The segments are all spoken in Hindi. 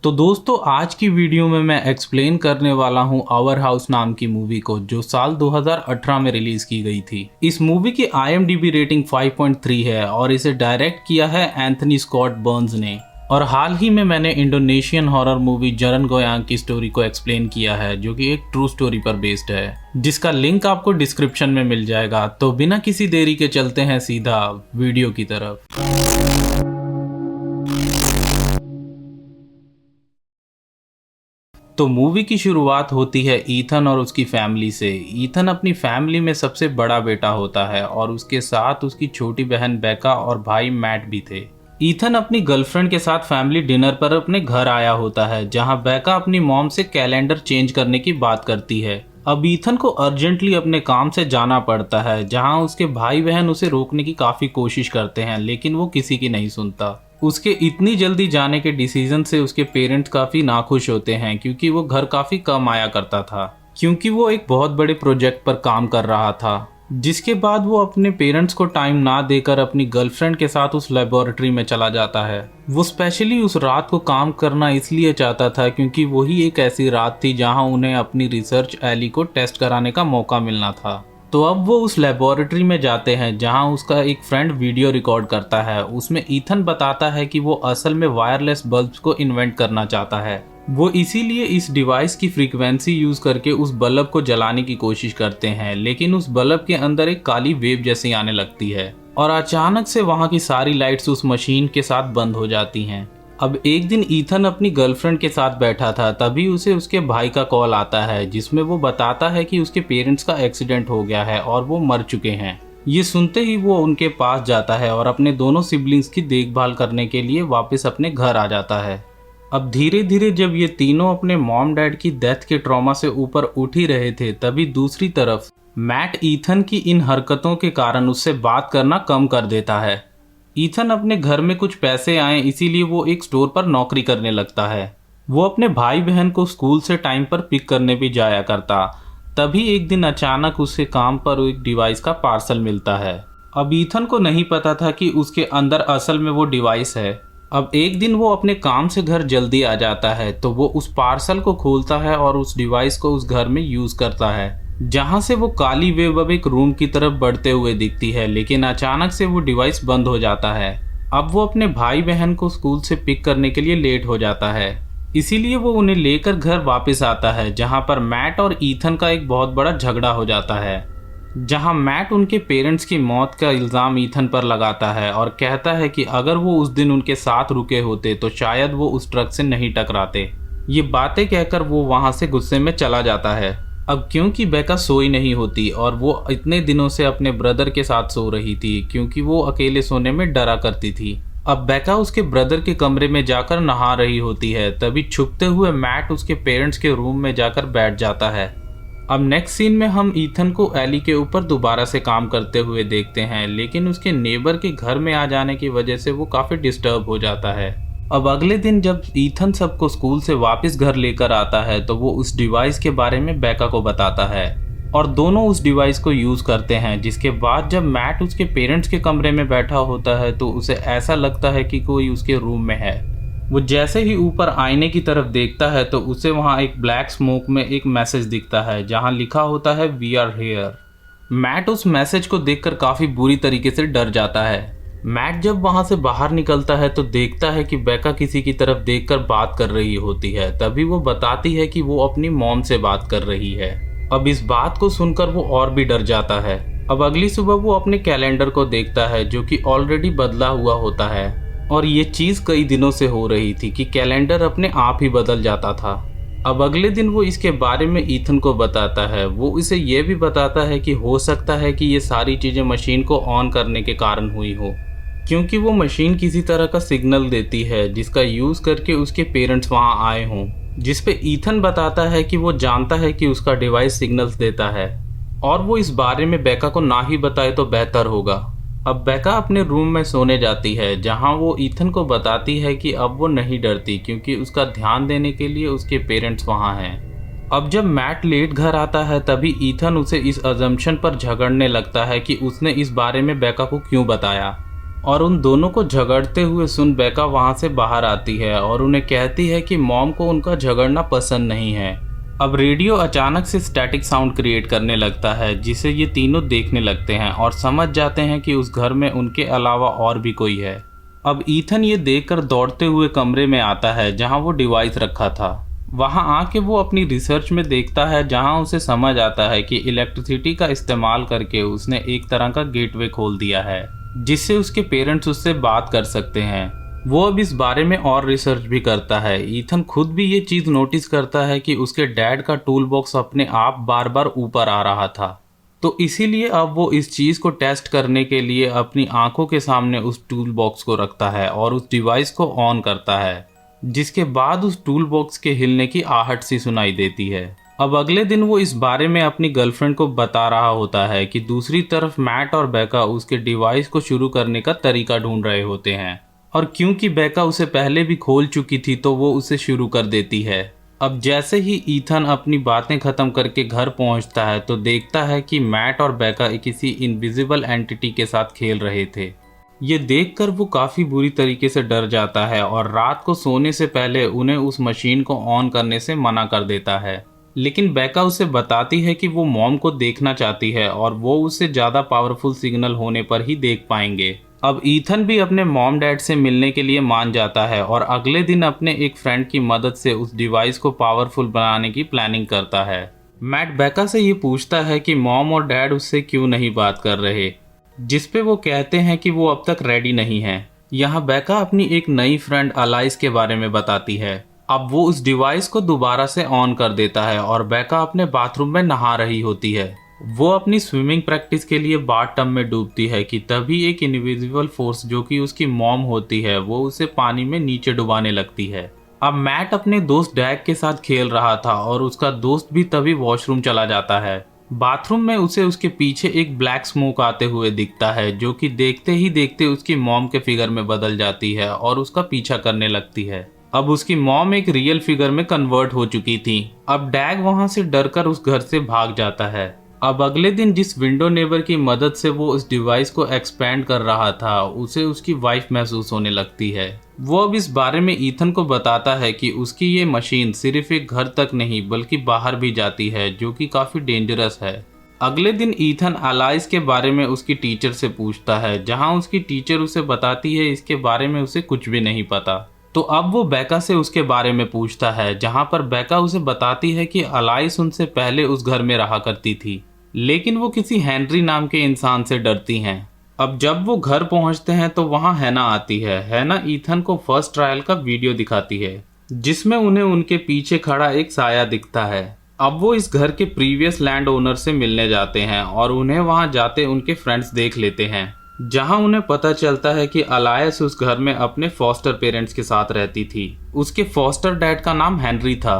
तो दोस्तों आज की वीडियो में मैं एक्सप्लेन करने वाला हूँ आवर हाउस नाम की मूवी को, जो साल 2018 में रिलीज की गई थी। इस मूवी की IMDb रेटिंग 5.3 है और इसे डायरेक्ट किया है एंथनी स्कॉट बर्न्स ने। और हाल ही में मैंने इंडोनेशियन हॉरर मूवी जरन गोयांग की स्टोरी को एक्सप्लेन किया है, जो कि एक ट्रू स्टोरी पर बेस्ड है, जिसका लिंक आपको डिस्क्रिप्शन में मिल जाएगा। तो बिना किसी देरी के चलते हैं सीधा वीडियो की तरफ। तो मूवी की शुरुआत होती है ईथन और उसकी फैमिली से। ईथन अपनी फैमिली में सबसे बड़ा बेटा होता है और उसके साथ उसकी छोटी बहन बेका और भाई मैट भी थे। ईथन अपनी गर्लफ्रेंड के साथ फैमिली डिनर पर अपने घर आया होता है, जहां बेका अपनी मॉम से कैलेंडर चेंज करने की बात करती है। अब ईथन को अर्जेंटली अपने काम से जाना पड़ता है, जहां उसके भाई बहन उसे रोकने की काफी कोशिश करते हैं, लेकिन वो किसी की नहीं सुनता। उसके इतनी जल्दी जाने के डिसीजन से उसके पेरेंट्स काफी नाखुश होते हैं, क्योंकि वो घर काफी कम आया करता था, क्योंकि वो एक बहुत बड़े प्रोजेक्ट पर काम कर रहा था। जिसके बाद वो अपने पेरेंट्स को टाइम ना देकर अपनी गर्लफ्रेंड के साथ उस लेबोरेटरी में चला जाता है। वो स्पेशली उस रात को काम करना इसलिए चाहता था क्योंकि वही एक ऐसी रात थी जहां उन्हें अपनी रिसर्च एली को टेस्ट कराने का मौका मिलना था। तो अब वो उस लेबोरेटरी में जाते हैं, जहां उसका एक फ्रेंड वीडियो रिकॉर्ड करता है। उसमें ईथन बताता है कि वो असल में वायरलेस बल्ब्स को इन्वेंट करना चाहता है। वो इसीलिए इस डिवाइस की फ्रीक्वेंसी यूज करके उस बल्ब को जलाने की कोशिश करते हैं, लेकिन उस बल्ब के अंदर एक काली वेव जैसी आने लगती है और अचानक से वहां की सारी लाइट्स उस मशीन के साथ बंद हो जाती हैं। अब एक दिन ईथन अपनी गर्लफ्रेंड के साथ बैठा था, तभी उसे उसके भाई का कॉल आता है, जिसमें वो बताता है कि उसके पेरेंट्स का एक्सीडेंट हो गया है और वो मर चुके हैं। ये सुनते ही वो उनके पास जाता है और अपने दोनों सिबलिंग्स की देखभाल करने के लिए वापस अपने घर आ जाता है। अब धीरे धीरे जब ये तीनों अपने मॉम डैड की डेथ के ट्रॉमा से ऊपर उठ ही रहे थे, तभी दूसरी तरफ मैट ईथन की इन हरकतों के कारण उससे बात करना कम कर देता है। ईथन अपने घर में कुछ पैसे आए, इसीलिए वो एक स्टोर पर नौकरी करने लगता है। वो अपने भाई बहन को स्कूल से टाइम पर पिक करने भी जाया करता। तभी एक दिन अचानक उसके काम पर एक डिवाइस का पार्सल मिलता है। अब ईथन को नहीं पता था कि उसके अंदर असल में वो डिवाइस है। अब एक दिन वो अपने काम से घर जल्दी आ जाता है, तो वो उस पार्सल को खोलता है और उस डिवाइस को उस घर में यूज करता है, जहां से वो काली वेव अब एक रूम की तरफ बढ़ते हुए दिखती है। लेकिन अचानक से वो डिवाइस बंद हो जाता है। अब वो अपने भाई बहन को स्कूल से पिक करने के लिए लेट हो जाता है, इसीलिए वो उन्हें लेकर घर वापस आता है, जहां पर मैट और ईथन का एक बहुत बड़ा झगड़ा हो जाता है, जहां मैट उनके पेरेंट्स की मौत का इल्जाम ईथन पर लगाता है और कहता है कि अगर वो उस दिन उनके साथ रुके होते तो शायद वो उस ट्रक से नहीं टकराते। ये बातें कहकर वो वहां से गुस्से में चला जाता है। अब क्योंकि बेका सोई नहीं होती और वो इतने दिनों से अपने ब्रदर के साथ सो रही थी, क्योंकि वो अकेले सोने में डरा करती थी। अब बेका उसके ब्रदर के कमरे में जाकर नहा रही होती है, तभी छुपते हुए मैट उसके पेरेंट्स के रूम में जाकर बैठ जाता है। अब नेक्स्ट सीन में हम ईथन को एली के ऊपर दोबारा से काम करते हुए देखते हैं, लेकिन उसके नेबर के घर में आ जाने की वजह से वो काफी डिस्टर्ब हो जाता है। अब अगले दिन जब ईथन सबको स्कूल से वापस घर लेकर आता है, तो वो उस डिवाइस के बारे में बेका को बताता है और दोनों उस डिवाइस को यूज करते हैं। जिसके बाद जब मैट उसके पेरेंट्स के कमरे में बैठा होता है, तो उसे ऐसा लगता है कि कोई उसके रूम में है। वो जैसे ही ऊपर आईने की तरफ देखता है, तो उसे वहां एक ब्लैक स्मोक में एक मैसेज दिखता है, जहां लिखा होता है वी आर हियर। मैट उस मैसेज को देखकर काफी बुरी तरीके से डर जाता है। मैट जब वहां से बाहर निकलता है तो देखता है कि बेका किसी की तरफ देखकर बात कर रही होती है। तभी वो बताती है कि वो अपनी मॉम से बात कर रही है। अब इस बात को सुनकर वो और भी डर जाता है। अब अगली सुबह वो अपने कैलेंडर को देखता है, जो कि ऑलरेडी बदला हुआ होता है, और ये चीज कई दिनों से हो रही थी कि कैलेंडर अपने आप ही बदल जाता था। अब अगले दिन वो इसके बारे में ईथन को बताता है। वो इसे ये भी बताता है कि हो सकता है कि ये सारी चीजें मशीन को ऑन करने के कारण हुई हो, क्योंकि वो मशीन किसी तरह का सिग्नल देती है जिसका यूज करके उसके पेरेंट्स वहां आए हों। जिस पे ईथन बताता है कि वो जानता है कि उसका डिवाइस सिग्नल्स देता है और वो इस बारे में बेका को ना ही बताए तो बेहतर होगा। अब बेका अपने रूम में सोने जाती है, जहां वो ईथन को बताती है कि अब वो नहीं डरती, क्योंकि उसका ध्यान देने के लिए उसके पेरेंट्स वहां हैं। अब जब मैट लेट घर आता है, तभी ईथन उसे इस अजम्पशन पर झगड़ने लगता है कि उसने इस बारे में बेका को क्यों बताया और उन दोनों को झगड़ते हुए सुन बेका वहां से बाहर आती है और उन्हें कहती है कि मॉम को उनका झगड़ना पसंद नहीं है। अब रेडियो अचानक से स्टैटिक साउंड क्रिएट करने लगता है, जिसे ये तीनों देखने लगते हैं और समझ जाते हैं कि उस घर में उनके अलावा और भी कोई है। अब ईथन ये देखकर दौड़ते हुए कमरे में आता है जहां वो डिवाइस रखा था। वहां आके वो अपनी रिसर्च में देखता है, जहां उसे समझ आता है कि इलेक्ट्रिसिटी का इस्तेमाल करके उसने एक तरह का गेटवे खोल दिया है, जिससे उसके पेरेंट्स उससे बात कर सकते हैं। वो अब इस बारे में और रिसर्च भी करता है। ईथन खुद भी ये चीज़ नोटिस करता है कि उसके डैड का टूल बॉक्स अपने आप बार बार ऊपर आ रहा था, तो इसीलिए अब वो इस चीज़ को टेस्ट करने के लिए अपनी आंखों के सामने उस टूल बॉक्स को रखता है और उस डिवाइस को ऑन करता है, जिसके बाद उस टूल बॉक्स के हिलने की आहट सी सुनाई देती है। अब अगले दिन वो इस बारे में अपनी गर्लफ्रेंड को बता रहा होता है कि दूसरी तरफ मैट और बेका उसके डिवाइस को शुरू करने का तरीका ढूंढ रहे होते हैं, और क्योंकि बेका उसे पहले भी खोल चुकी थी तो वो उसे शुरू कर देती है। अब जैसे ही ईथन अपनी बातें खत्म करके घर पहुंचता है तो देखता है कि मैट और बेका किसी इनविजिबल एंटिटी के साथ खेल रहे थे। ये देखकर वो काफ़ी बुरी तरीके से डर जाता है और रात को सोने से पहले उन्हें उस मशीन को ऑन करने से मना कर देता है। लेकिन बेका उसे बताती है कि वो मॉम को देखना चाहती है और वो उसे ज़्यादा पावरफुल सिग्नल होने पर ही देख पाएंगे। अब ईथन भी अपने मॉम डैड से मिलने के लिए मान जाता है और अगले दिन अपने एक फ्रेंड की मदद से उस डिवाइस को पावरफुल बनाने की प्लानिंग करता है। मैट बेका से ये पूछता है कि मॉम और डैड उससे क्यों नहीं बात कर रहे, जिसपे वो कहते हैं कि वो अब तक रेडी नहीं है। यहाँ बेका अपनी एक नई फ्रेंड अलाइस के बारे में बताती है। अब वो उस डिवाइस को दोबारा से ऑन कर देता है और बेका अपने बाथरूम में नहा रही होती है। वो अपनी स्विमिंग प्रैक्टिस के लिए बाथटब में डूबती है कि तभी एक इनविजिबल फोर्स जो कि उसकी मॉम होती है वो उसे पानी में नीचे डुबाने लगती है। अब मैट अपने दोस्त डैग के साथ खेल रहा था और उसका दोस्त भी तभी वॉशरूम चला जाता है। बाथरूम में उसे उसके पीछे एक ब्लैक स्मोक आते हुए दिखता है, जो कि देखते ही देखते उसकी मॉम के फिगर में बदल जाती है और उसका पीछा करने लगती है। अब उसकी मॉम एक रियल फिगर में कन्वर्ट हो चुकी थी। अब डैग वहां से डरकर उस घर से भाग जाता है। अब अगले दिन जिस विंडो नेबर की मदद से वो उस डिवाइस को एक्सपेंड कर रहा था, उसे उसकी वाइफ महसूस होने लगती है। वो अब इस बारे में ईथन को बताता है कि उसकी ये मशीन सिर्फ एक घर तक नहीं बल्कि बाहर भी जाती है, जो कि काफ़ी डेंजरस है। अगले दिन ईथन अलाइस के बारे में उसकी टीचर से पूछता है, जहां उसकी टीचर उसे बताती है इसके बारे में उसे कुछ भी नहीं पता। तो अब वो बेका से उसके बारे में पूछता है, जहां पर बेका उसे बताती है कि अलाइस उनसे पहले उस घर में रहा करती थी, लेकिन वो किसी हेनरी नाम के इंसान से डरती हैं। अब जब वो घर पहुंचते हैं तो वहां हैना आती है। हैना ईथन को फर्स्ट ट्रायल का वीडियो दिखाती है, जिसमें उन्हें उनके पीछे खड़ा एक साया दिखता है। अब वो इस घर के प्रीवियस लैंड ओनर से मिलने जाते हैं और उन्हें वहां जाते उनके फ्रेंड्स देख लेते हैं, जहां उन्हें पता चलता है कि अलायस उस घर में अपने फॉस्टर पेरेंट्स के साथ रहती थी। उसके फॉस्टर डैड का नाम हेनरी था।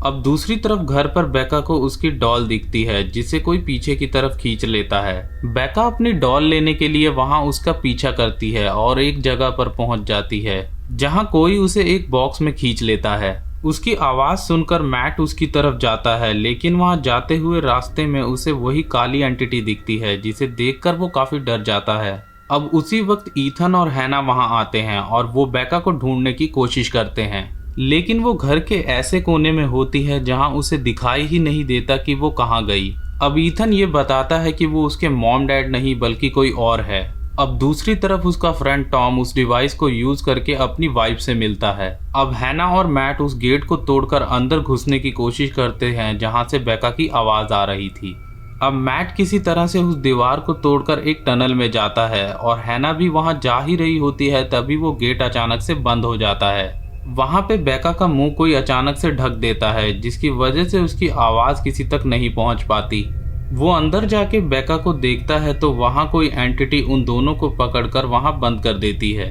अब दूसरी तरफ घर पर बेका को उसकी डॉल दिखती है, जिसे कोई पीछे की तरफ खींच लेता है। बेका अपनी डॉल लेने के लिए वहां उसका पीछा करती है और एक जगह पर पहुंच जाती है, जहां कोई उसे एक बॉक्स में खींच लेता है। उसकी आवाज सुनकर मैट उसकी तरफ जाता है, लेकिन वहां जाते हुए रास्ते में उसे वही काली एंटिटी दिखती है, जिसे देखकर वो काफी डर जाता है। अब उसी वक्त ईथन और हैना वहां आते हैं और वो बेका को ढूंढने की कोशिश करते हैं, लेकिन वो घर के ऐसे कोने में होती है जहां उसे दिखाई ही नहीं देता कि वो कहां गई। अब ईथन ये बताता है कि वो उसके मॉम डैड नहीं बल्कि कोई और है। अब दूसरी तरफ उसका फ्रेंड टॉम उस डिवाइस को यूज करके अपनी वाइफ से मिलता है। अब हैना और मैट उस गेट को तोड़कर अंदर घुसने की कोशिश करते हैं, जहां से बेका की आवाज आ रही थी। अब मैट किसी तरह से उस दीवार को तोड़कर एक टनल में जाता है और हैना भी वहां जा ही रही होती है, तभी वो गेट अचानक से बंद हो जाता है। वहां पे बेका का मुंह कोई अचानक से ढक देता है, जिसकी वजह से उसकी आवाज किसी तक नहीं पहुंच पाती। वो अंदर जाके बेका को देखता है तो वहां कोई एंटिटी उन दोनों को पकड़कर वहां बंद कर देती है।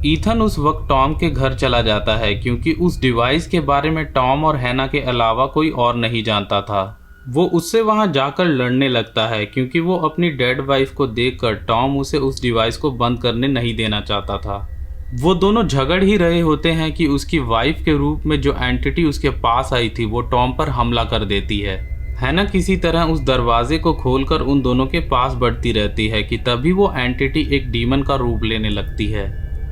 ईथन उस वक्त टॉम के घर चला जाता है, क्योंकि उस डिवाइस के बारे में टॉम और हैना के अलावा कोई और नहीं जानता था। वो उससे वहां जाकर लड़ने लगता है, क्योंकि वो अपनी डेड वाइफ को देखकर टॉम उसे उस डिवाइस को बंद करने नहीं देना चाहता था। वो दोनों झगड़ ही रहे होते हैं कि उसकी वाइफ के रूप में जो एंटिटी उसके पास आई थी वो टॉम पर हमला कर देती है। हैना किसी तरह उस दरवाजे को खोलकर उन दोनों के पास बढ़ती रहती है कि तभी वो एंटिटी एक डीमन का रूप लेने लगती है।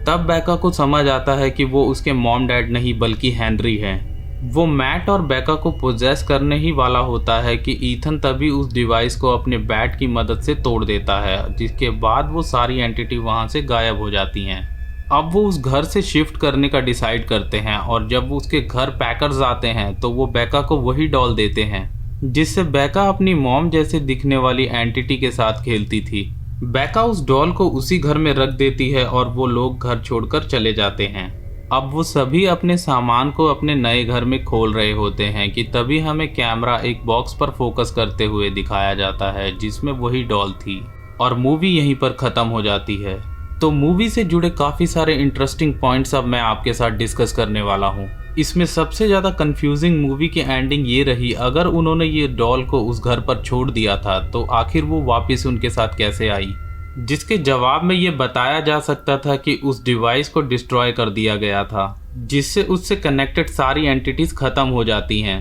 तब बेका को समझ आता है कि वो उसके मॉम डैड नहीं बल्कि हेनरी हैं। वो मैट और बेका को पोजेस करने ही वाला होता है कि ईथन तभी उस डिवाइस को अपने बैट की मदद से तोड़ देता है, जिसके बाद वो सारी एंटिटी वहाँ से गायब हो जाती हैं। अब वो उस घर से शिफ्ट करने का डिसाइड करते हैं और जब वो उसके घर पैकर्स आते हैं तो वो बेका को वही डॉल देते हैं जिससे बेका अपनी मॉम जैसे दिखने वाली एंटिटी के साथ खेलती थी। बेका उस डॉल को उसी घर में रख देती है और वो लोग घर छोड़कर चले जाते हैं। अब वो सभी अपने सामान को अपने नए घर में खोल रहे होते हैं कि तभी हमें कैमरा एक बॉक्स पर फोकस करते हुए दिखाया जाता है जिसमें वही डॉल थी और मूवी यहीं पर ख़त्म हो जाती है। तो मूवी से जुड़े काफ़ी सारे इंटरेस्टिंग पॉइंट्स अब मैं आपके साथ डिस्कस करने वाला हूँ। इसमें सबसे ज़्यादा कंफ्यूजिंग मूवी की एंडिंग ये रही, अगर उन्होंने ये डॉल को उस घर पर छोड़ दिया था तो आखिर वो वापस उनके साथ कैसे आई, जिसके जवाब में ये बताया जा सकता था कि उस डिवाइस को डिस्ट्रॉय कर दिया गया था जिससे उससे कनेक्टेड सारी एंटिटीज खत्म हो जाती हैं।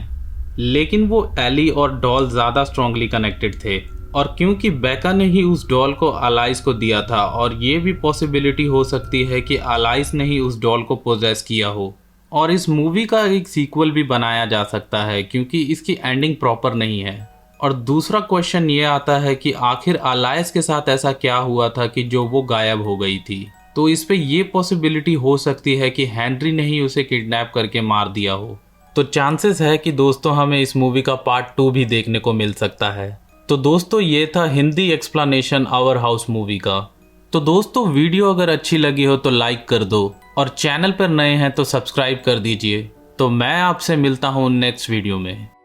लेकिन वो एली और डॉल ज़्यादा स्ट्रांगली कनेक्टेड थे और क्योंकि बेका ने ही उस डॉल को अलाइस को दिया था और ये भी पॉसिबिलिटी हो सकती है कि अलाइस ने ही उस डॉल को पोजेस किया हो। और इस मूवी का एक सीक्वल भी बनाया जा सकता है क्योंकि इसकी एंडिंग प्रॉपर नहीं है। और दूसरा क्वेश्चन ये आता है कि आखिर अलाइस के साथ ऐसा क्या हुआ था कि जो वो गायब हो गई थी। तो इस पे ये पॉसिबिलिटी हो सकती है कि हेनरी ने ही उसे किडनैप करके मार दिया हो। तो चांसेस है कि दोस्तों हमें इस मूवी का पार्ट 2 भी देखने को मिल सकता है। तो दोस्तों ये था Hindi explanation our house movie का। तो दोस्तों वीडियो अगर अच्छी लगी हो तो लाइक कर दो और चैनल पर नए हैं तो सब्सक्राइब कर दीजिए। तो मैं आपसे मिलता हूँ नेक्स्ट वीडियो में।